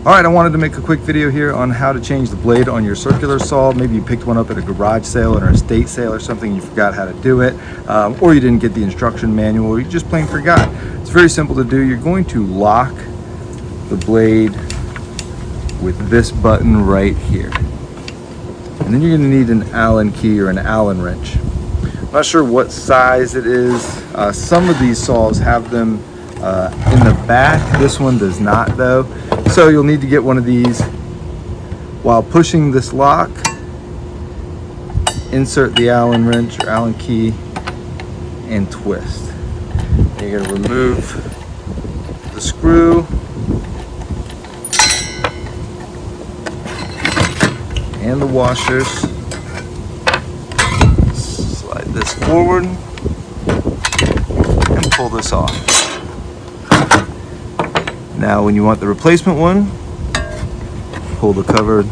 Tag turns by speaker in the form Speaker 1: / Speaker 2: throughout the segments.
Speaker 1: All right, I wanted to make a quick video here on how to change the blade on your circular saw. Maybe you picked one up at a garage sale or an estate sale or something, you forgot how to do it, or you didn't get the instruction manual, or you just plain forgot. It's very simple to do. You're going to lock the blade with this button right here. And then you're going to need an Allen key or an Allen wrench. I'm not sure what size it is. Some of these saws have them in the back. This one does not though. So you'll need to get one of these. While pushing this lock, insert the Allen wrench or Allen key and twist. You're going to remove the screw and the washers. Slide this forward and pull this off. Now when you want the replacement one, pull the cover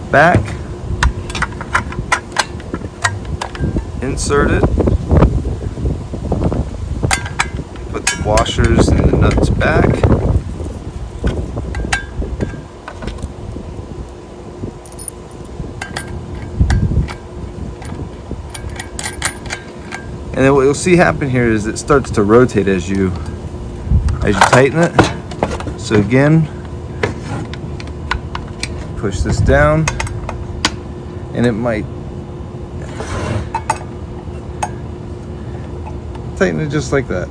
Speaker 1: back, insert it, put the washers and the nuts back, and then what you'll see happen here is it starts to rotate as you tighten it. So again, push this down and it might tighten it just like that.